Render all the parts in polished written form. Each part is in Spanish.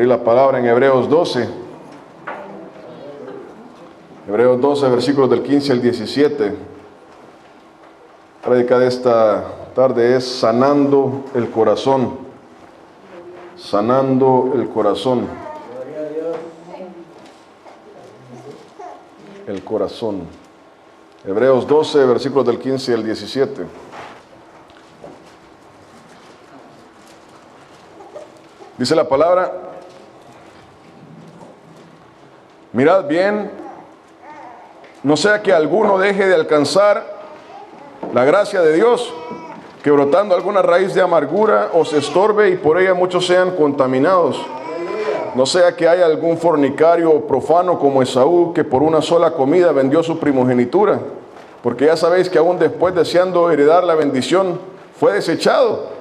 abrir la palabra en Hebreos 12. Hebreos 12, versículos del 15 al 17. La prédica de esta tarde es sanando el corazón. Sanando el corazón. El corazón. Hebreos 12, versículos del 15 al 17. Dice la palabra: mirad bien, no sea que alguno deje de alcanzar la gracia de Dios, que brotando alguna raíz de amargura os estorbe y por ella muchos sean contaminados. No sea que haya algún fornicario o profano como Esaú, que por una sola comida vendió su primogenitura, porque ya sabéis que aún después, deseando heredar la bendición, fue desechado,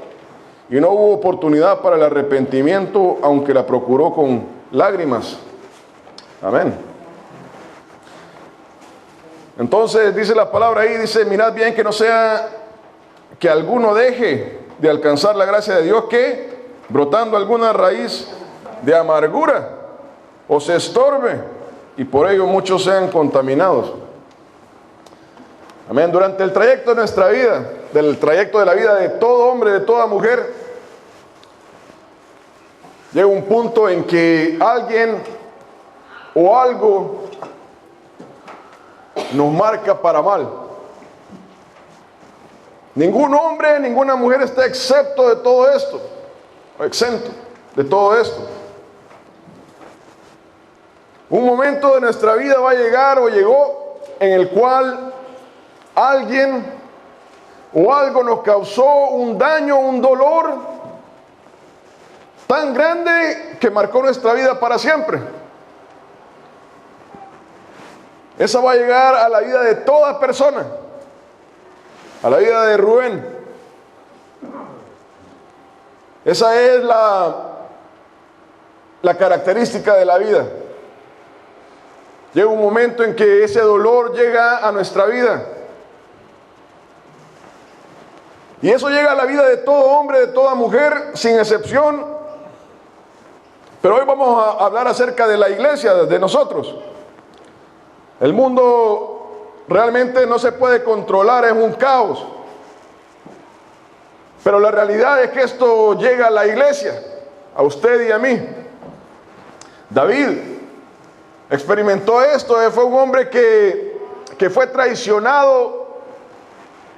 y no hubo oportunidad para el arrepentimiento, aunque la procuró con lágrimas. Amén. Entonces dice la palabra ahí, dice: mirad bien que no sea que alguno deje de alcanzar la gracia de Dios, que brotando alguna raíz de amargura o se estorbe y por ello muchos sean contaminados. Amén. Durante el trayecto de nuestra vida, del trayecto de la vida de todo hombre, de toda mujer, llega un punto en que alguien o algo nos marca para mal. Ningún hombre, ninguna mujer está excepto de todo esto, o exento de todo esto. Un momento de nuestra vida va a llegar o llegó en el cual alguien o algo nos causó un daño, un dolor tan grande que marcó nuestra vida para siempre. Esa va a llegar a la vida de toda persona, a la vida de Rubén. Esa es la característica de la vida. Llega un momento en que ese dolor llega a nuestra vida. Y eso llega a la vida de todo hombre, de toda mujer, sin excepción. Pero hoy vamos a hablar acerca de la iglesia, de nosotros. El mundo realmente no se puede controlar, es un caos. Pero la realidad es que esto llega a la iglesia, a usted y a mí. David experimentó esto. Fue un hombre que fue traicionado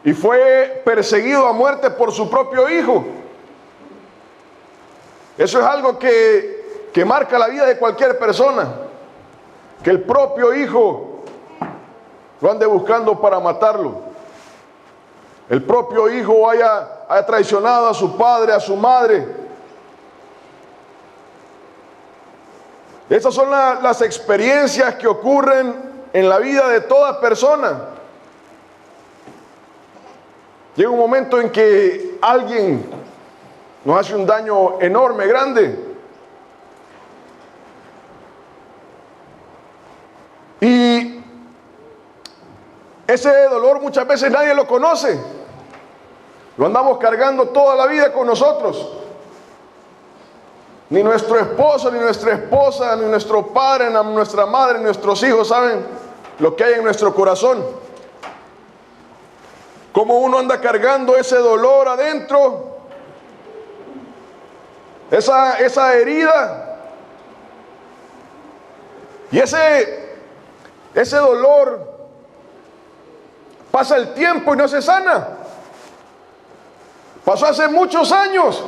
y fue perseguido a muerte por su propio hijo. Eso es algo que marca la vida de cualquier persona, que el propio hijo lo ande buscando para matarlo. El propio hijo haya traicionado a su padre, a su madre. Estas son las experiencias que ocurren en la vida de toda persona. Llega un momento en que alguien nos hace un daño enorme, grande. Y ese dolor muchas veces nadie lo conoce. Lo andamos cargando toda la vida con nosotros. Ni nuestro esposo, ni nuestra esposa, ni nuestro padre, ni nuestra madre, ni nuestros hijos saben lo que hay en nuestro corazón. Cómo uno anda cargando ese dolor adentro, esa herida. Y ese dolor pasa el tiempo y no se sana. Pasó hace muchos años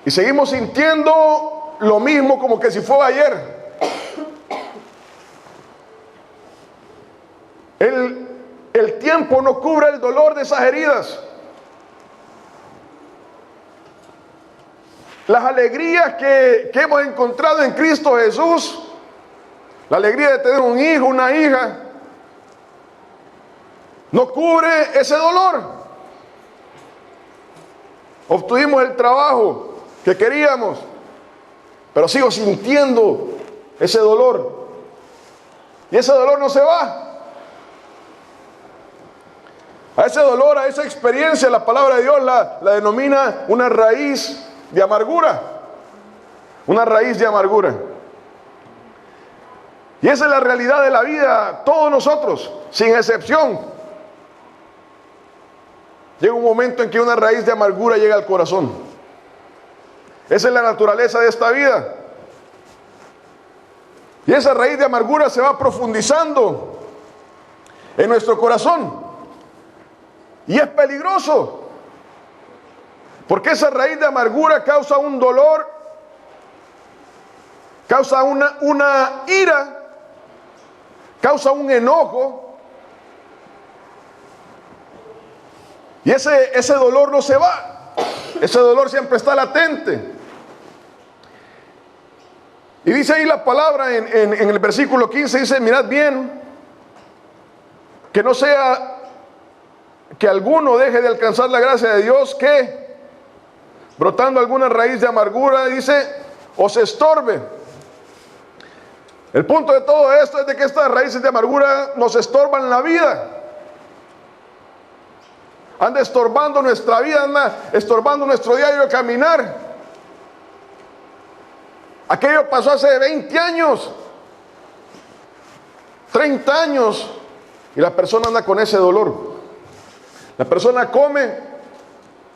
y seguimos sintiendo lo mismo como que si fuera ayer. El tiempo no cubre el dolor de esas heridas. Las alegrías que hemos encontrado en Cristo Jesús, la alegría de tener un hijo, una hija, no cubre ese dolor. Obtuvimos el trabajo que queríamos, pero sigo sintiendo ese dolor. Y ese dolor no se va. A ese dolor, a esa experiencia, la palabra de Dios la denomina una raíz de amargura. Una raíz de amargura. Y esa es la realidad de la vida, todos nosotros, sin excepción. Llega un momento en que una raíz de amargura llega al corazón. Esa es la naturaleza de esta vida. Y esa raíz de amargura se va profundizando en nuestro corazón. Y es peligroso. Porque esa raíz de amargura causa un dolor, causa una ira, causa un enojo. Y ese dolor no se va. Ese dolor siempre está latente. Y dice ahí la palabra en el versículo 15, dice, mirad bien, que no sea que alguno deje de alcanzar la gracia de Dios, que brotando alguna raíz de amargura, dice, os estorbe. El punto de todo esto es de que estas raíces de amargura nos estorban la vida. Anda estorbando nuestra vida, anda estorbando nuestro diario caminar. Aquello pasó hace 20 años, 30 años, y la persona anda con ese dolor. La persona come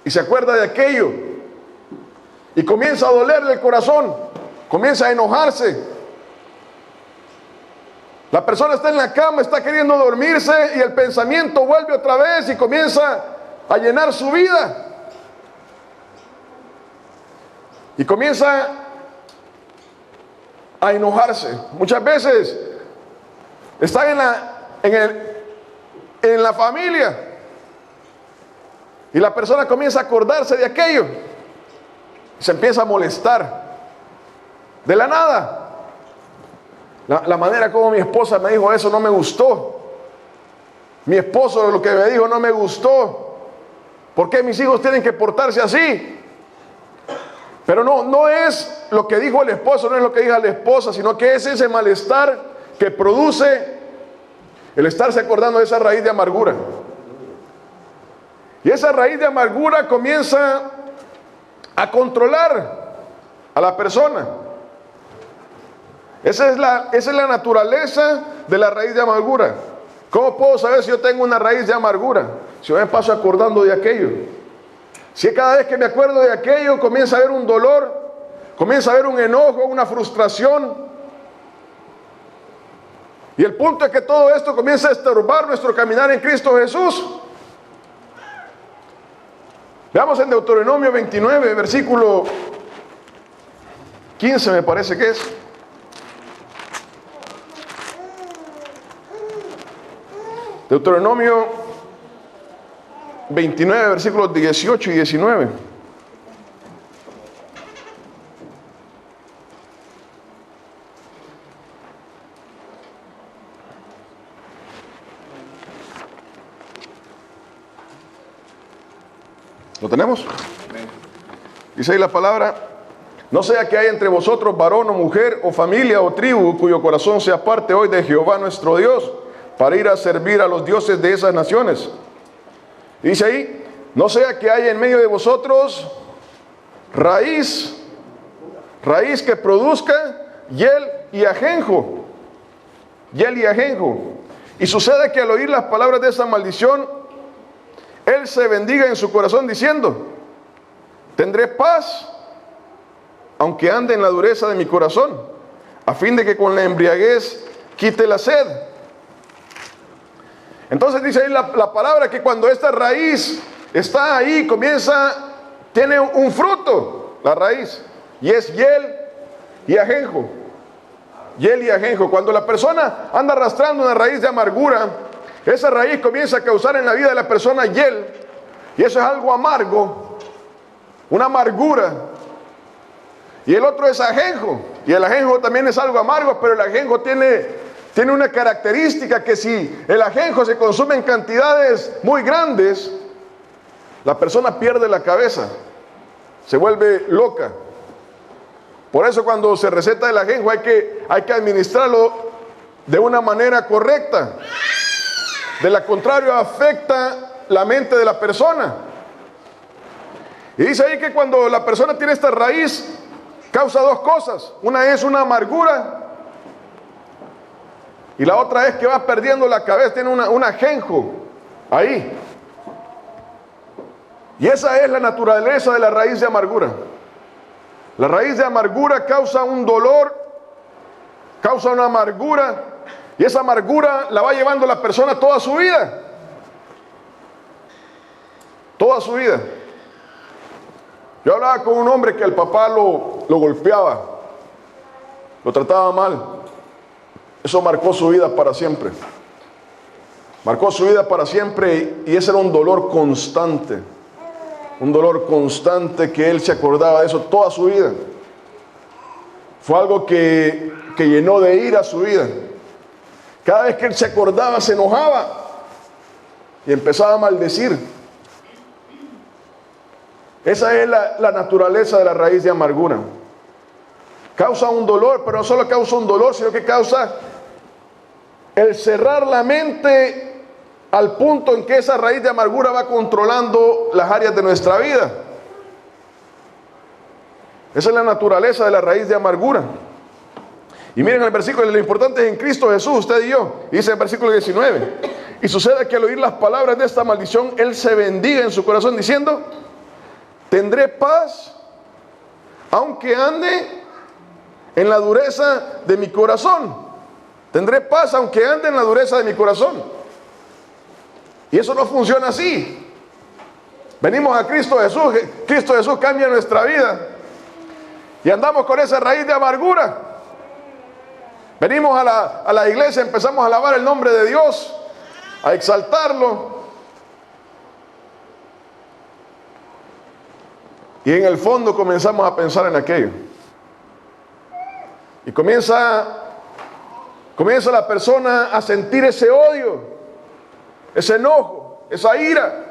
y se acuerda de aquello, y comienza a dolerle el corazón, comienza a enojarse. La persona está en la cama, está queriendo dormirse, y el pensamiento vuelve otra vez y comienza a llenar su vida. Y comienza a enojarse. Muchas veces está en la familia, y la persona comienza a acordarse de aquello y se empieza a molestar de la nada. La manera como mi esposa me dijo eso no me gustó. Mi esposo lo que me dijo no me gustó. ¿Por qué mis hijos tienen que portarse así? Pero no es lo que dijo el esposo, no es lo que dijo la esposa, sino que es ese malestar que produce el estarse acordando de esa raíz de amargura. Y esa raíz de amargura comienza a controlar a la persona. Esa es la naturaleza de la raíz de amargura. ¿Cómo puedo saber si yo tengo una raíz de amargura? Si yo me paso acordando de aquello. Si cada vez que me acuerdo de aquello comienza a haber un dolor, comienza a haber un enojo, una frustración. Y el punto es que todo esto comienza a estorbar nuestro caminar en Cristo Jesús. Veamos en Deuteronomio 29, versículo 15 me parece que es. Deuteronomio 29, versículos 18 y 19. ¿Lo tenemos? Dice ahí la palabra: no sea que haya entre vosotros varón o mujer o familia o tribu cuyo corazón se aparte hoy de Jehová nuestro Dios para ir a servir a los dioses de esas naciones. Dice ahí: no sea que haya en medio de vosotros raíz que produzca hiel y ajenjo. Hiel y ajenjo. Y sucede que al oír las palabras de esa maldición, él se bendiga en su corazón diciendo: tendré paz, aunque ande en la dureza de mi corazón, a fin de que con la embriaguez quite la sed. Entonces dice ahí la palabra que cuando esta raíz está ahí, tiene un fruto, la raíz, y es hiel y ajenjo. Hiel y ajenjo. Cuando la persona anda arrastrando una raíz de amargura, esa raíz comienza a causar en la vida de la persona hiel, y eso es algo amargo, una amargura. Y el otro es ajenjo, y el ajenjo también es algo amargo, pero el ajenjo tiene una característica, que si el ajenjo se consume en cantidades muy grandes, la persona pierde la cabeza, se vuelve loca. Por eso cuando se receta el ajenjo hay que administrarlo de una manera correcta. De lo contrario afecta la mente de la persona. Y dice ahí que cuando la persona tiene esta raíz, causa dos cosas. Una es una amargura y la otra es que va perdiendo la cabeza, tiene un ajenjo ahí. Y esa es la naturaleza de la raíz de amargura. La raíz de amargura causa un dolor, causa una amargura, y esa amargura la va llevando la persona toda su vida. Toda su vida. Yo hablaba con un hombre que el papá lo golpeaba, lo trataba mal. Eso marcó su vida para siempre. Marcó su vida para siempre, y ese era un dolor constante. Un dolor constante que él se acordaba de eso toda su vida. Fue algo que llenó de ira su vida. Cada vez que él se acordaba, se enojaba y empezaba a maldecir. Esa es la naturaleza de la raíz de amargura. Causa un dolor, pero no solo causa un dolor, sino que causa el cerrar la mente al punto en que esa raíz de amargura va controlando las áreas de nuestra vida. Esa es la naturaleza de la raíz de amargura. Y miren el versículo, lo importante es en Cristo Jesús, usted y yo. Dice el versículo 19. Y sucede que al oír las palabras de esta maldición, él se bendiga en su corazón diciendo: tendré paz, aunque ande en la dureza de mi corazón. Tendré paz, aunque ande en la dureza de mi corazón. Y eso no funciona así. Venimos a Cristo Jesús. Cristo Jesús cambia nuestra vida. Y andamos con esa raíz de amargura. Venimos a la iglesia, empezamos a alabar el nombre de Dios, a exaltarlo. Y en el fondo comenzamos a pensar en aquello. Y comienza la persona a sentir ese odio, ese enojo, esa ira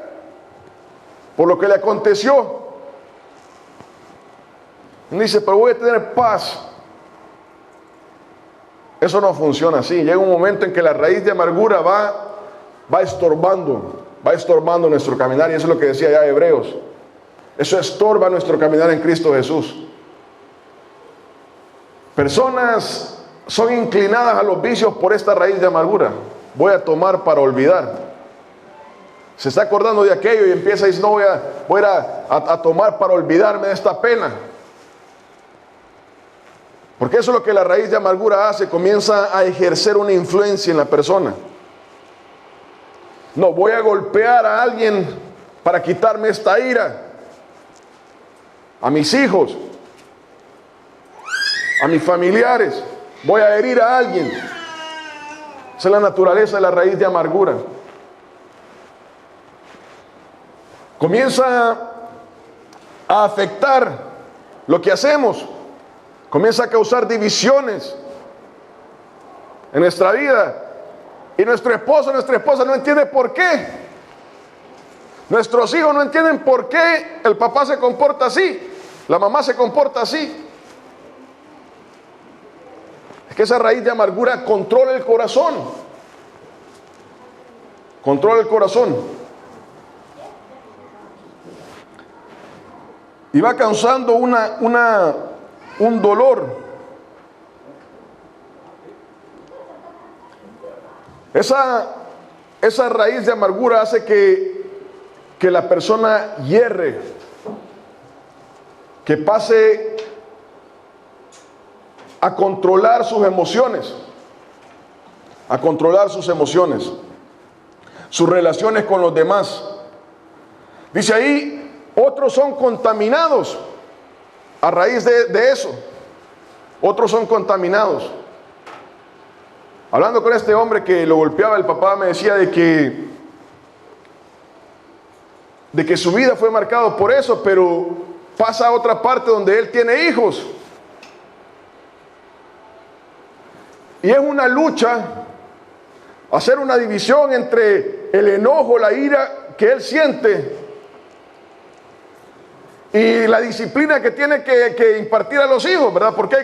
por lo que le aconteció. Y dice: pero voy a tener paz. Eso no funciona así. Llega un momento en que la raíz de amargura va estorbando nuestro caminar. Y eso es lo que decía ya Hebreos. Eso estorba nuestro caminar en Cristo Jesús. Personas son inclinadas a los vicios por esta raíz de amargura. Voy a tomar para olvidar. Se está acordando de aquello y empieza a decir: no, voy a tomar para olvidarme de esta pena. Porque eso es lo que la raíz de amargura hace. Comienza a ejercer una influencia en la persona. No, voy a golpear a alguien para quitarme esta ira. A mis hijos, a mis familiares, voy a herir a alguien. Esa es la naturaleza de la raíz de amargura. Comienza a afectar lo que hacemos, comienza a causar divisiones en nuestra vida. Y nuestra esposa no entiende por qué. Nuestros hijos no entienden por qué el papá se comporta así, la mamá se comporta así. Es que esa raíz de amargura controla el corazón. Controla el corazón. Y va causando un dolor. Esa raíz de amargura hace que la persona hierre, que pase a controlar sus emociones, sus relaciones con los demás. Dice ahí: otros son contaminados a raíz de eso. Otros son contaminados. Hablando con este hombre que lo golpeaba, el papá me decía de que su vida fue marcada por eso, pero pasa a otra parte donde él tiene hijos. Y es una lucha hacer una división entre el enojo, la ira que él siente y la disciplina que tiene que impartir a los hijos, ¿verdad? Porque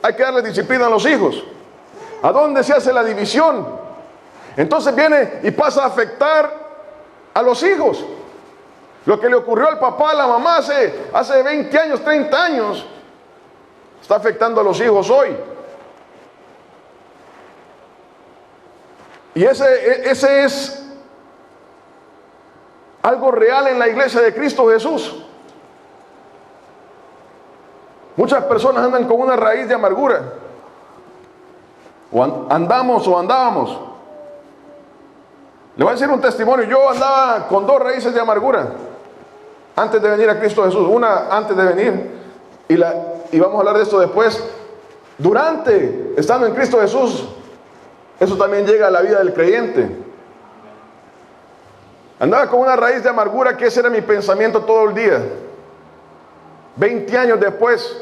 hay que darle disciplina a los hijos. ¿A dónde se hace la división? Entonces viene y pasa a afectar a los hijos. Lo que le ocurrió al papá, a la mamá hace 20 años, 30 años, está afectando a los hijos hoy. Y ese es algo real en la iglesia de Cristo Jesús. Muchas personas andan con una raíz de amargura. O andábamos. Le voy a decir un testimonio. Yo andaba con 2 raíces de amargura antes de venir a Cristo Jesús. Una antes de venir, y vamos a hablar de esto después. Durante, estando en Cristo Jesús, eso también llega a la vida del creyente. Andaba con una raíz de amargura, que ese era mi pensamiento todo el día. 20 años después.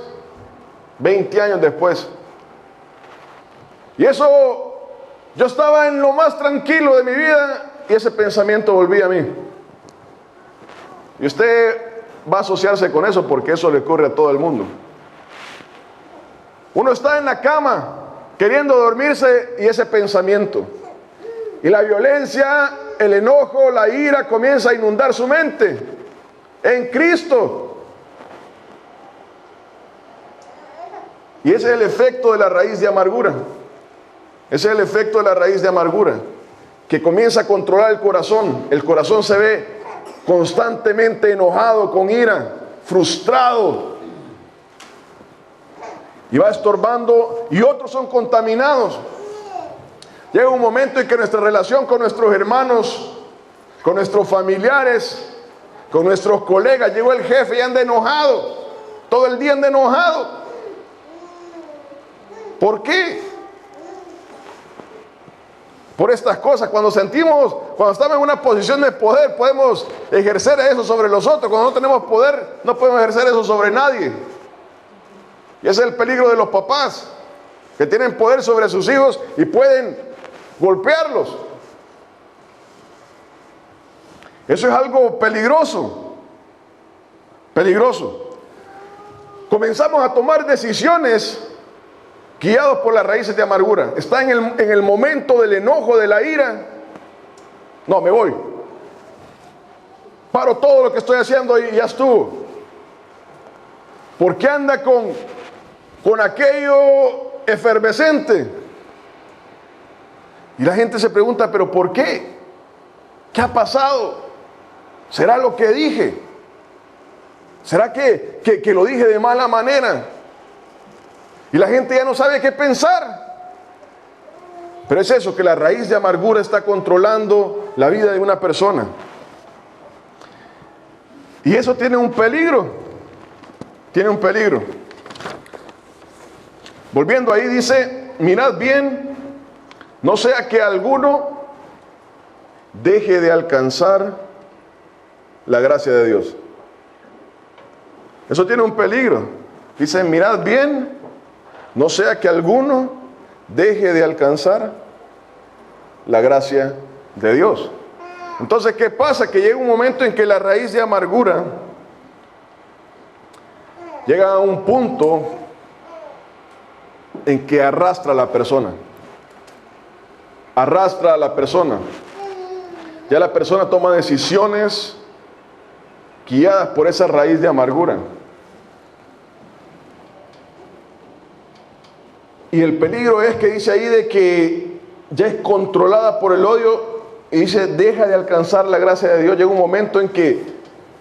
Y eso, yo estaba en lo más tranquilo de mi vida y ese pensamiento volvía a mí. Y usted va a asociarse con eso porque eso le ocurre a todo el mundo. Uno está en la cama queriendo dormirse y ese pensamiento. Y la violencia, el enojo, la ira comienza a inundar su mente. En Cristo. Y ese es el efecto de la raíz de amargura. Ese es el efecto de la raíz de amargura, que comienza a controlar el corazón. El corazón se ve constantemente enojado, con ira, frustrado. Y va estorbando, y otros son contaminados. Llega un momento en que nuestra relación con nuestros hermanos, con nuestros familiares, con nuestros colegas, llegó el jefe y anda enojado. Todo el día anda enojado. ¿Por qué? Por estas cosas. Cuando estamos en una posición de poder, podemos ejercer eso sobre los otros. Cuando no tenemos poder, no podemos ejercer eso sobre nadie. Y ese es el peligro de los papás, que tienen poder sobre sus hijos y pueden golpearlos. Eso es algo peligroso. Peligroso. Comenzamos a tomar decisiones guiados por las raíces de amargura. Está en el momento del enojo, de la ira. No, me voy. Paro todo lo que estoy haciendo y ya estuvo. ¿Por qué anda con aquello efervescente? Y la gente se pregunta, ¿pero por qué? ¿Qué ha pasado? ¿Será lo que dije? ¿Será que lo dije de mala manera? Y la gente ya no sabe qué pensar. Pero es eso, que la raíz de amargura está controlando la vida de una persona. Y eso tiene un peligro. Tiene un peligro. Volviendo ahí dice, mirad bien, no sea que alguno deje de alcanzar la gracia de Dios. Eso tiene un peligro. Dice, mirad bien, no sea que alguno deje de alcanzar la gracia de Dios. Entonces, ¿qué pasa? Que llega un momento en que la raíz de amargura llega a un punto en que arrastra a la persona. Arrastra a la persona. Ya la persona toma decisiones guiadas por esa raíz de amargura. Y el peligro es que dice ahí de que ya es controlada por el odio y dice, deja de alcanzar la gracia de Dios. Llega un momento en que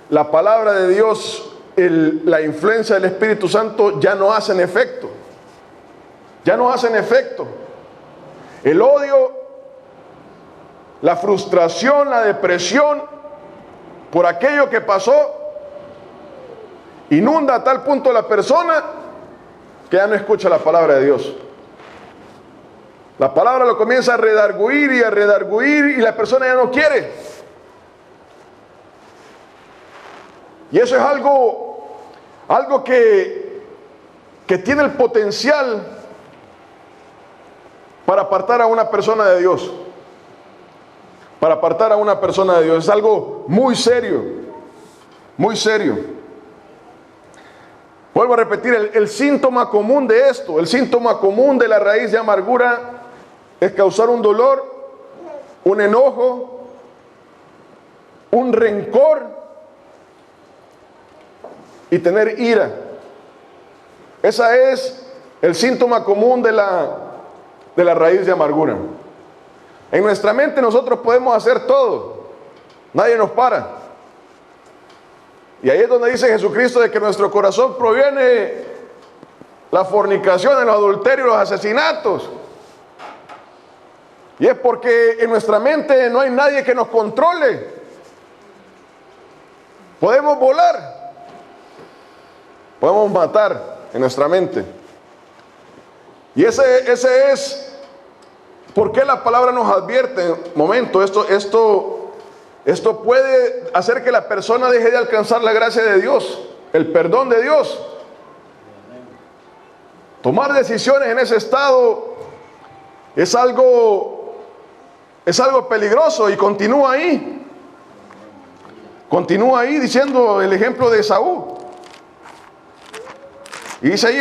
la palabra de Dios, la influencia del Espíritu Santo ya no hacen efecto. Ya no hacen efecto. El odio, la frustración, la depresión por aquello que pasó, inunda a tal punto la persona que ya no escucha la palabra de Dios. La palabra lo comienza a redarguir y la persona ya no quiere. Y eso es algo que tiene el potencial para apartar a una persona de Dios. Para apartar a una persona de Dios. Es algo muy serio. Muy serio. Vuelvo a repetir, el síntoma común de esto, el síntoma común de la raíz de amargura es causar un dolor, un enojo, un rencor y tener ira. Esa es el síntoma común de la raíz de amargura. En nuestra mente nosotros podemos hacer todo, nadie nos para. Y ahí es donde dice Jesucristo de que nuestro corazón proviene la fornicación, el adulterio, los asesinatos. Y es porque en nuestra mente no hay nadie que nos controle. Podemos volar, podemos matar en nuestra mente. Y ese es por qué la palabra nos advierte. Momento, esto puede hacer que la persona deje de alcanzar la gracia de Dios, el perdón de Dios. Tomar decisiones en ese estado es algo peligroso, y continúa ahí. Continúa ahí diciendo el ejemplo de Esaú. Y dice ahí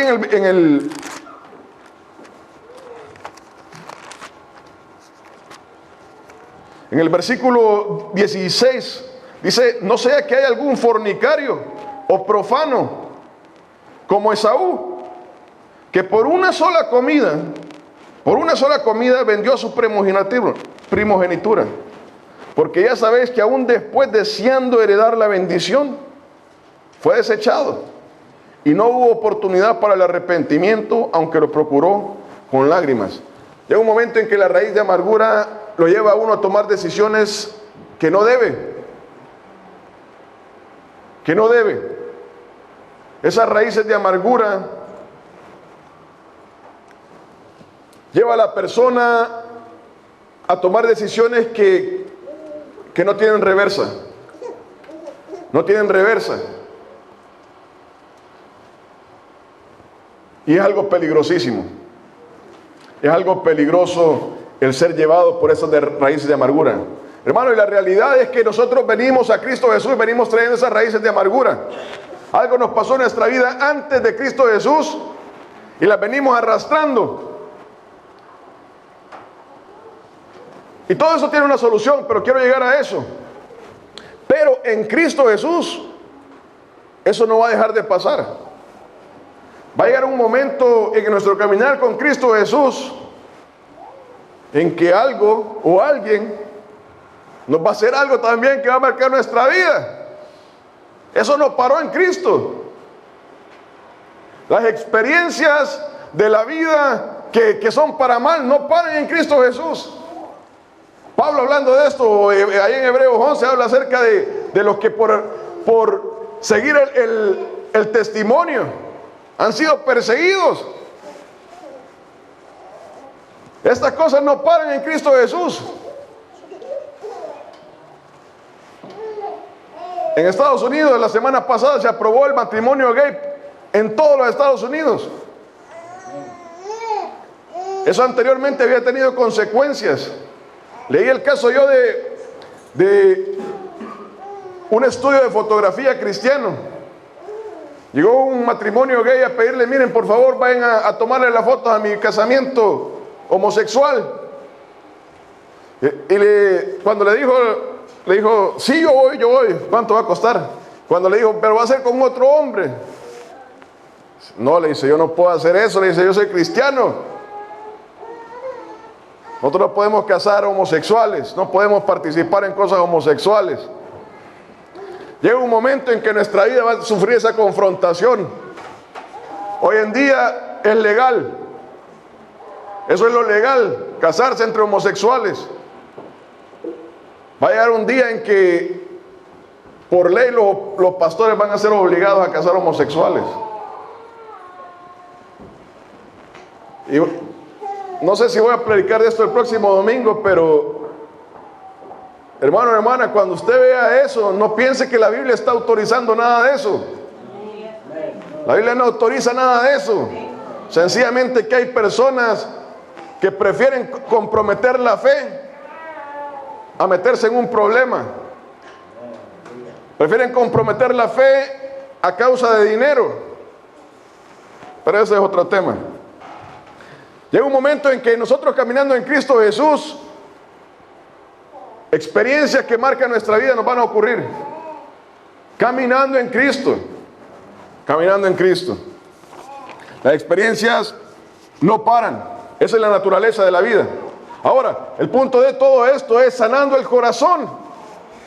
en el versículo 16, dice: no sea que haya algún fornicario o profano como Esaú, que por una sola comida vendió su primogenitura. Porque ya sabéis que aún después, deseando heredar la bendición, fue desechado, y no hubo oportunidad para el arrepentimiento, aunque lo procuró con lágrimas. Llega un momento en que la raíz de amargura lo lleva a uno a tomar decisiones que no debe. Esas raíces de amargura lleva a la persona a tomar decisiones que no tienen reversa. Y es algo peligrosísimo. Es algo peligroso el ser llevado por esas raíces de amargura. Hermano, y la realidad es que nosotros venimos a Cristo Jesús, venimos trayendo esas raíces de amargura. Algo nos pasó en nuestra vida antes de Cristo Jesús y las venimos arrastrando. Y todo eso tiene una solución, pero quiero llegar a eso. Pero en Cristo Jesús, eso no va a dejar de pasar. Va a llegar un momento en nuestro caminar con Cristo Jesús en que algo o alguien nos va a hacer algo también que va a marcar nuestra vida. Eso no paró en Cristo. Las experiencias de la vida que son para mal no paran en Cristo Jesús. Pablo, hablando de esto, ahí en Hebreos 11 habla acerca de los que por seguir el testimonio han sido perseguidos. Estas cosas no paran en Cristo Jesús. En Estados Unidos, la semana pasada se aprobó el matrimonio gay en todos los Estados Unidos. Eso anteriormente había tenido consecuencias. Leí el caso yo de un estudio de fotografía cristiano. Llegó un matrimonio gay a pedirle: miren, por favor, vayan a tomarle las fotos a mi casamiento homosexual. Cuando le dijo, sí, yo voy, ¿cuánto va a costar? Cuando le dijo, pero va a ser con otro hombre. No, le dice, yo no puedo hacer eso. Le dice, yo soy cristiano. Nosotros no podemos casar homosexuales, no podemos participar en cosas homosexuales. Llega un momento en que nuestra vida va a sufrir esa confrontación. Hoy en día es legal. Eso es lo legal, casarse entre homosexuales. Va a llegar un día en que por ley los pastores van a ser obligados a casar homosexuales. Y no sé si voy a predicar de esto el próximo domingo, pero hermano, hermana, cuando usted vea eso, no piense que la Biblia está autorizando nada de eso. La Biblia no autoriza nada de eso. Sencillamente que hay personas que prefieren comprometer la fe a meterse en un problema. Prefieren comprometer la fe a causa de dinero. Pero ese es otro tema. Llega un momento en que nosotros, caminando en Cristo Jesús, experiencias que marcan nuestra vida nos van a ocurrir. Caminando en Cristo. Las experiencias no paran. Esa es la naturaleza de la vida. Ahora, el punto de todo esto es sanando el corazón.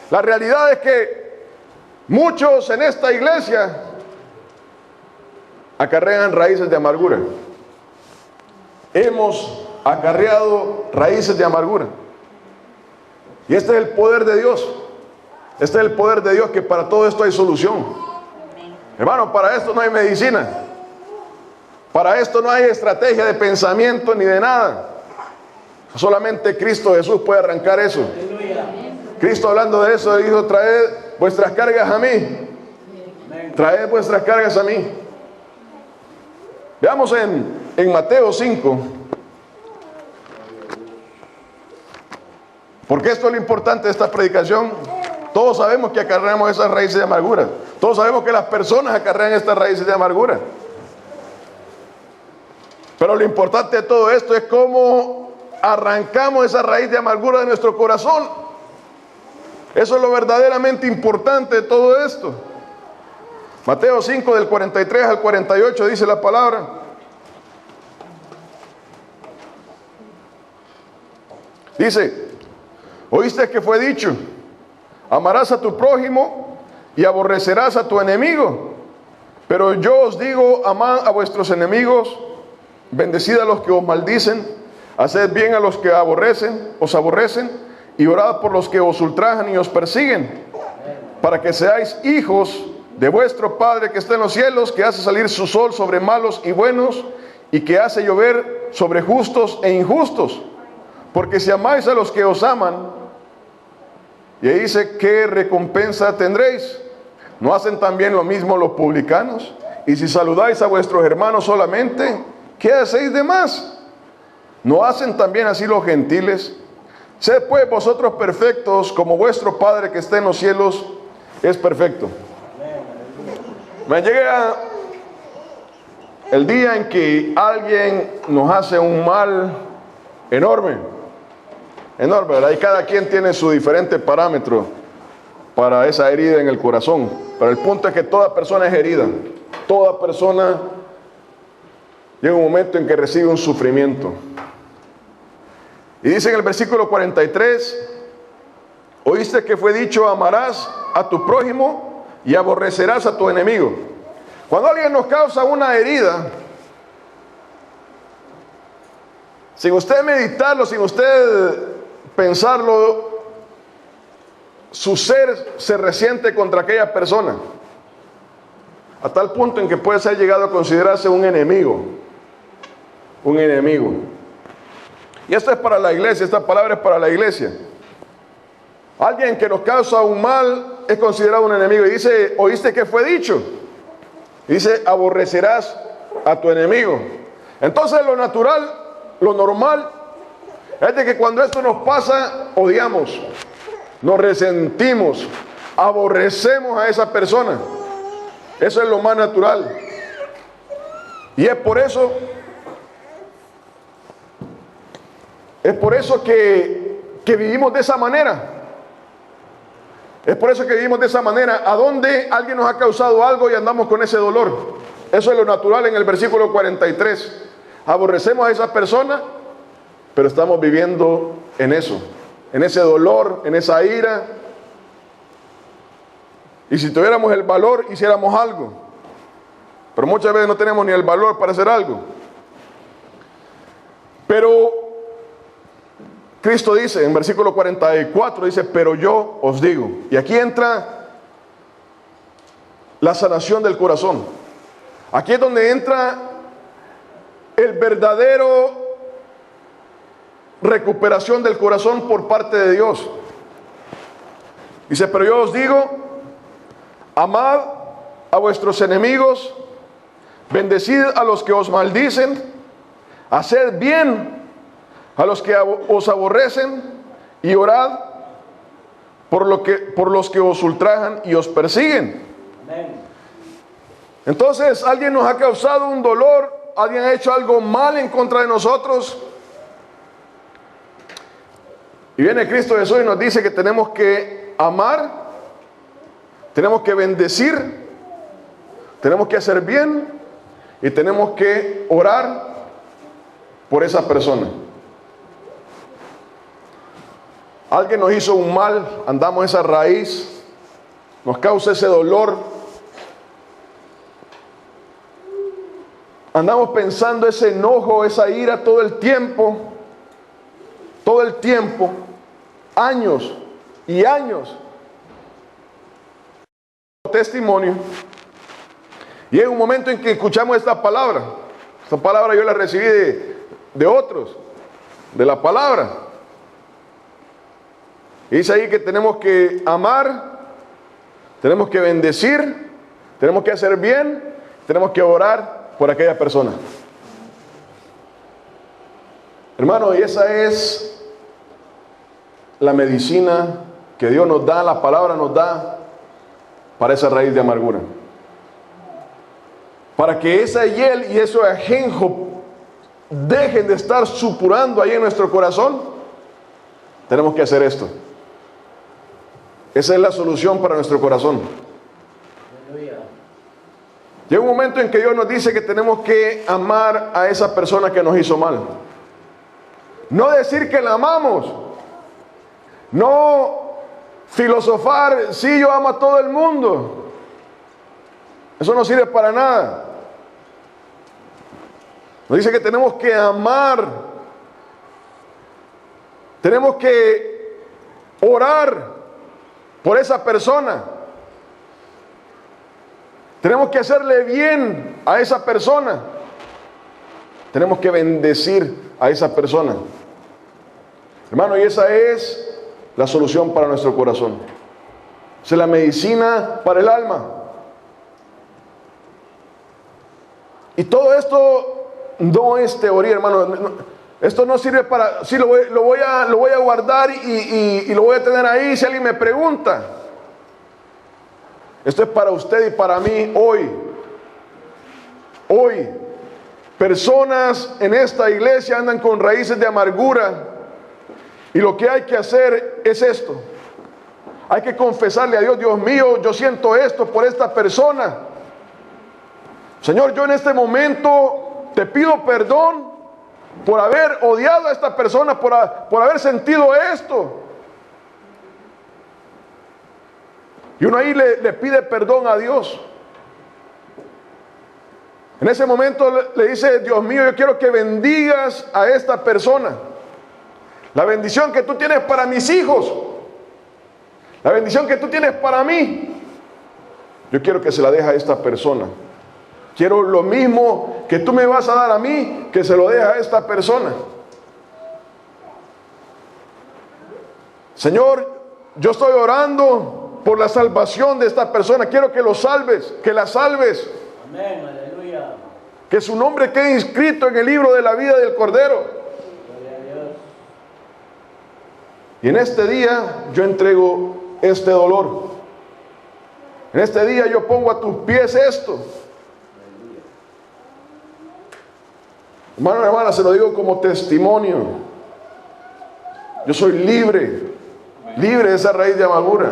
La realidad es que muchos en esta iglesia acarrean raíces de amargura. Hemos acarreado raíces de amargura. Y este es el poder de Dios. Este es el poder de Dios, que para todo esto hay solución. Hermano, para esto no hay medicina. Para esto no hay estrategia de pensamiento ni de nada. Solamente Cristo Jesús puede arrancar eso. Cristo, hablando de eso, dijo: traed vuestras cargas a mí. Traed vuestras cargas a mí. Veamos en Mateo 5. Porque esto es lo importante de esta predicación. Todos sabemos que acarreamos esas raíces de amargura. Todos sabemos que las personas acarrean estas raíces de amargura. Pero lo importante de todo esto es cómo arrancamos esa raíz de amargura de nuestro corazón. Eso es lo verdaderamente importante de todo esto. Mateo 5, del 43 al 48, dice la palabra: dice: oíste que fue dicho, amarás a tu prójimo y aborrecerás a tu enemigo. Pero yo os digo, amad a vuestros enemigos, bendecid a los que os maldicen, haced bien a los que os aborrecen, y orad por los que os ultrajan y os persiguen, para que seáis hijos de vuestro Padre que está en los cielos, que hace salir su sol sobre malos y buenos, y que hace llover sobre justos e injustos. Porque si amáis a los que os aman, y ahí dice: ¿qué recompensa tendréis? ¿No hacen también lo mismo los publicanos? Y si saludáis a vuestros hermanos solamente, ¿qué hacéis de más? ¿No hacen también así los gentiles? Sed pues vosotros perfectos, como vuestro Padre que está en los cielos es perfecto. Me llega el día en que alguien nos hace un mal enorme, ¿verdad? Y cada quien tiene su diferente parámetro para esa herida en el corazón. Pero el punto es que toda persona es herida. Toda persona llega un momento en que recibe un sufrimiento. Y dice en el versículo 43: oíste que fue dicho, amarás a tu prójimo y aborrecerás a tu enemigo. Cuando alguien nos causa una herida, sin usted meditarlo, sin usted pensarlo, su ser se resiente contra aquella persona, a tal punto en que puede ser llegado a considerarse un enemigo. Un enemigo. Y esto es para la iglesia, esta palabra es para la iglesia. Alguien que nos causa un mal es considerado un enemigo. Y dice: oíste que fue dicho. Y dice: aborrecerás a tu enemigo. Entonces lo natural, lo normal, es de que cuando esto nos pasa, odiamos, nos resentimos, aborrecemos a esa persona. Eso es lo más natural. Y es por eso que vivimos de esa manera. Es por eso que vivimos de esa manera. A donde alguien nos ha causado algo y andamos con ese dolor. Eso es lo natural en el versículo 43. Aborrecemos a esa persona, pero estamos viviendo en eso, en ese dolor, en esa ira. Y si tuviéramos el valor, hiciéramos algo. Pero muchas veces no tenemos ni el valor para hacer algo. Pero Cristo dice en versículo 44, dice: pero yo os digo. Y aquí entra la sanación del corazón. Aquí es donde entra el verdadero recuperación del corazón por parte de Dios. Dice: pero yo os digo, amad a vuestros enemigos, bendecid a los que os maldicen, haced bien a los que os aborrecen, y orad por los que os ultrajan y os persiguen. Entonces, alguien nos ha causado un dolor, alguien ha hecho algo mal en contra de nosotros, y viene Cristo Jesús y nos dice que tenemos que amar, tenemos que bendecir, tenemos que hacer bien y tenemos que orar por esa persona. Alguien nos hizo un mal, andamos esa raíz, nos causa ese dolor. Andamos pensando ese enojo, esa ira todo el tiempo, años y años. Testimonio. Y hay un momento en que escuchamos esta palabra yo la recibí de otros, de la palabra. Y dice ahí que tenemos que amar, tenemos que bendecir, tenemos que hacer bien, tenemos que orar por aquella persona. Hermano, y esa es la medicina que Dios nos da, la palabra nos da para esa raíz de amargura. Para que esa hiel y ese ajenjo dejen de estar supurando ahí en nuestro corazón, tenemos que hacer esto. Esa es la solución para nuestro corazón. Llega un momento en que Dios nos dice que tenemos que amar a esa persona que nos hizo mal. No decir que la amamos. No filosofar, sí, yo amo a todo el mundo. Eso no sirve para nada. Nos dice que tenemos que amar. Tenemos que orar por esa persona. Tenemos que hacerle bien a esa persona. Tenemos que bendecir a esa persona. Hermano, y esa es la solución para nuestro corazón. Esa es la medicina para el alma. Y todo esto no es teoría, hermano. Esto no sirve para... Sí, lo voy a guardar y lo voy a tener ahí si alguien me pregunta. Esto es para usted y para mí hoy. Hoy, personas en esta iglesia andan con raíces de amargura. Y lo que hay que hacer es esto. Hay que confesarle a Dios: Dios mío, yo siento esto por esta persona. Señor, yo en este momento te pido perdón por haber odiado a esta persona, por haber sentido esto. Y uno ahí le pide perdón a Dios. En ese momento le dice: Dios mío, yo quiero que bendigas a esta persona. La bendición que tú tienes para mis hijos, la bendición que tú tienes para mí, yo quiero que se la deje a esta persona. Quiero lo mismo que tú me vas a dar a mí, que se lo deje a esta persona. Señor, yo estoy orando por la salvación de esta persona. Quiero que lo salves, que la salves. Amén, aleluya. Que su nombre quede inscrito en el libro de la vida del Cordero. Gloria a Dios. Y en este día yo entrego este dolor. En este día yo pongo a tus pies esto. Hermano y hermana, se lo digo como testimonio. Yo soy libre de esa raíz de amargura.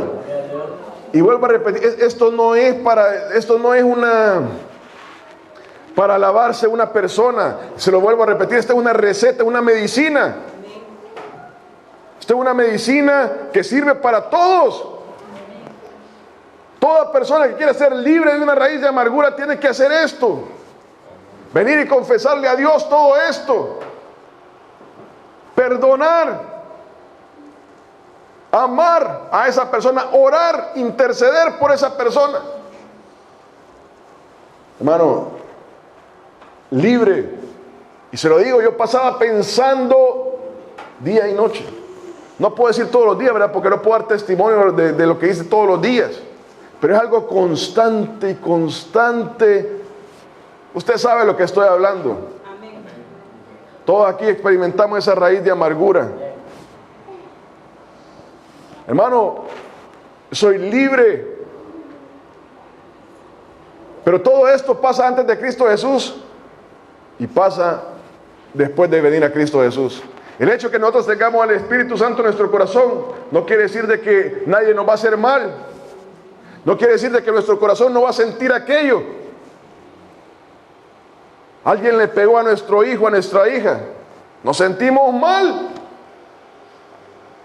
Y vuelvo a repetir, esto no es para alabarse una persona. Se lo vuelvo a repetir, esta es una receta, una medicina. Esta es una medicina que sirve para todos. Toda persona que quiera ser libre de una raíz de amargura tiene que hacer esto. Venir y confesarle a Dios todo esto. Perdonar. Amar a esa persona. Orar, interceder por esa persona. Hermano, libre. Y se lo digo, yo pasaba pensando día y noche. No puedo decir todos los días, ¿verdad? Porque no puedo dar testimonio de lo que hice todos los días. Pero es algo constante y constante. Usted sabe lo que estoy hablando. Amén. Todos aquí experimentamos esa raíz de amargura. Hermano, soy libre. Pero todo esto pasa antes de Cristo Jesús y pasa después de venir a Cristo Jesús. El hecho de que nosotros tengamos al Espíritu Santo en nuestro corazón no quiere decir de que nadie nos va a hacer mal. No quiere decir de que nuestro corazón no va a sentir aquello. Alguien le pegó a nuestro hijo, a nuestra hija. Nos sentimos mal.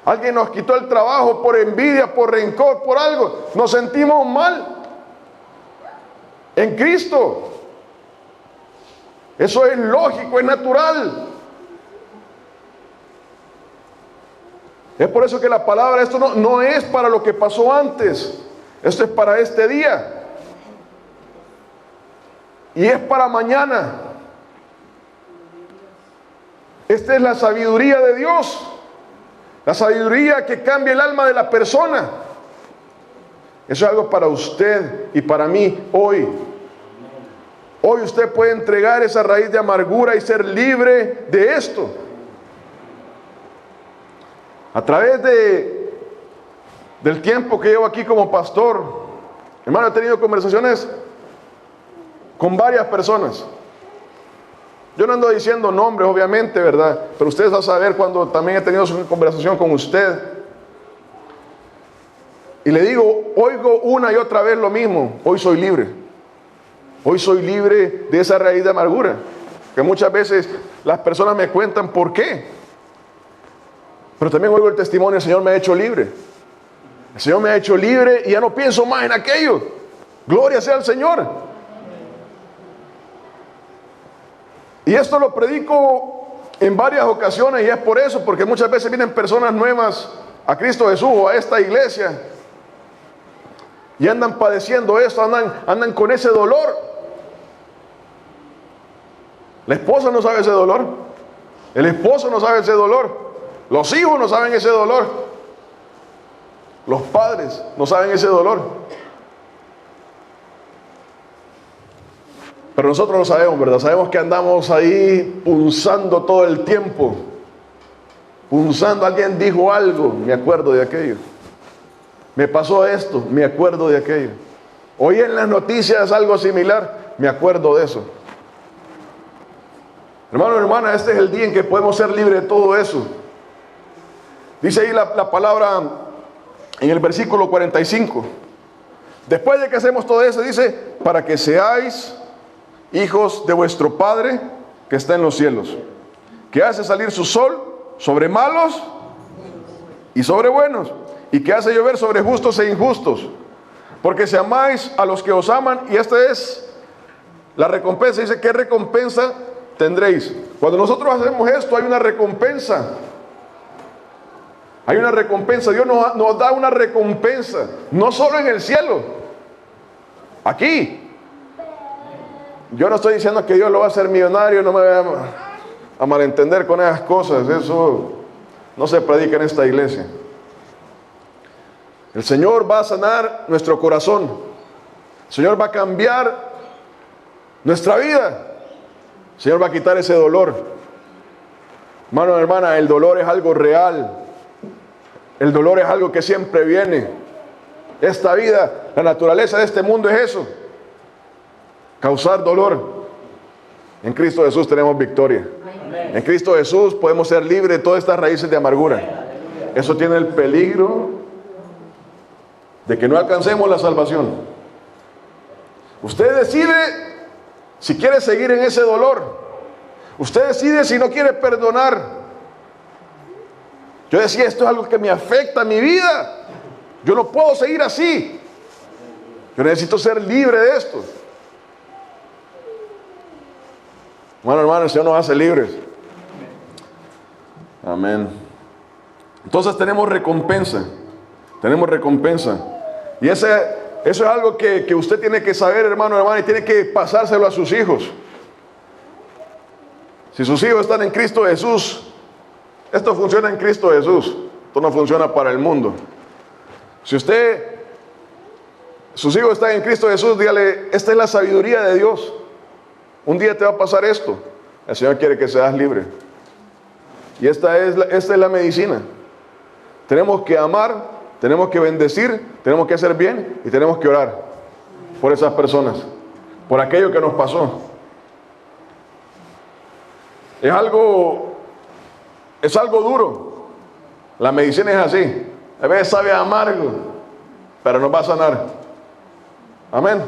Alguien nos quitó el trabajo por envidia, por rencor, por algo. Nos sentimos mal. En Cristo. Eso es lógico, es natural. Es por eso que la palabra, esto no es para lo que pasó antes. Esto es para este día. Y es para mañana. Esta es la sabiduría de Dios. La sabiduría que cambia el alma de la persona. Eso es algo para usted y para mí hoy. Hoy usted puede entregar esa raíz de amargura y ser libre de esto. A través del tiempo que llevo aquí como pastor, hermano, he tenido conversaciones con varias personas. Yo no ando diciendo nombres, obviamente, ¿verdad? Pero ustedes van a saber cuando también he tenido una conversación con usted. Y le digo, oigo una y otra vez lo mismo. Hoy soy libre. Hoy soy libre de esa raíz de amargura. Que muchas veces las personas me cuentan por qué. Pero también oigo el testimonio, el Señor me ha hecho libre. El Señor me ha hecho libre y ya no pienso más en aquello. Gloria sea al Señor. Y esto lo predico en varias ocasiones y es por eso, porque muchas veces vienen personas nuevas a Cristo Jesús o a esta iglesia y andan padeciendo esto, andan con ese dolor. La esposa no sabe ese dolor, el esposo no sabe ese dolor, los hijos no saben ese dolor, los padres no saben ese dolor. Pero nosotros lo sabemos, ¿verdad? Sabemos que andamos ahí punzando todo el tiempo. Punzando, alguien dijo algo, me acuerdo de aquello. Me pasó esto, me acuerdo de aquello. Oí en las noticias algo similar, me acuerdo de eso. Hermano, hermana, este es el día en que podemos ser libres de todo eso. Dice ahí la palabra en el versículo 45. Después de que hacemos todo eso, dice, para que seáis hijos de vuestro Padre que está en los cielos, que hace salir su sol sobre malos y sobre buenos, y que hace llover sobre justos e injustos, porque si amáis a los que os aman, y esta es la recompensa, dice, ¿qué recompensa tendréis? Cuando nosotros hacemos esto hay una recompensa. Hay una recompensa. Dios nos da una recompensa, no solo en el cielo, aquí. Yo no estoy diciendo que Dios lo va a hacer millonario, no me voy a malentender con esas cosas. Eso no se predica en esta iglesia. El Señor va a sanar nuestro corazón. El Señor va a cambiar nuestra vida. El Señor va a quitar ese dolor. Hermano, hermana, el dolor es algo real. El dolor es algo que siempre viene. Esta vida, la naturaleza de este mundo es eso. Causar dolor. En Cristo Jesús tenemos victoria. Amén. En Cristo Jesús podemos ser libres de todas estas raíces de amargura. Eso tiene el peligro de que no alcancemos la salvación. Usted decide si quiere seguir en ese dolor. Usted decide si no quiere perdonar. Yo decía, esto es algo que me afecta a mi vida. Yo no puedo seguir así. Yo necesito ser libre de esto. Bueno, hermano, el Señor nos hace libres. Amén. Entonces tenemos recompensa. Tenemos recompensa. Y eso es algo que usted tiene que saber, hermano, hermana, y tiene que pasárselo a sus hijos. Si sus hijos están en Cristo Jesús, esto funciona en Cristo Jesús. Esto no funciona para el mundo. Si sus hijos están en Cristo Jesús, dígale, esta es la sabiduría de Dios. Un día te va a pasar esto. El Señor quiere que seas libre. Y esta es la medicina. Tenemos que amar, tenemos que bendecir, tenemos que hacer bien y tenemos que orar por esas personas, por aquello que nos pasó. Es algo duro. La medicina es así. A veces sabe amargo, pero nos va a sanar. Amén.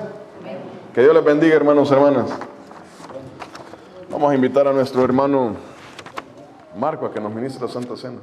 Que Dios les bendiga, hermanos y hermanas. Vamos a invitar a nuestro hermano Marco a que nos ministre la Santa Cena.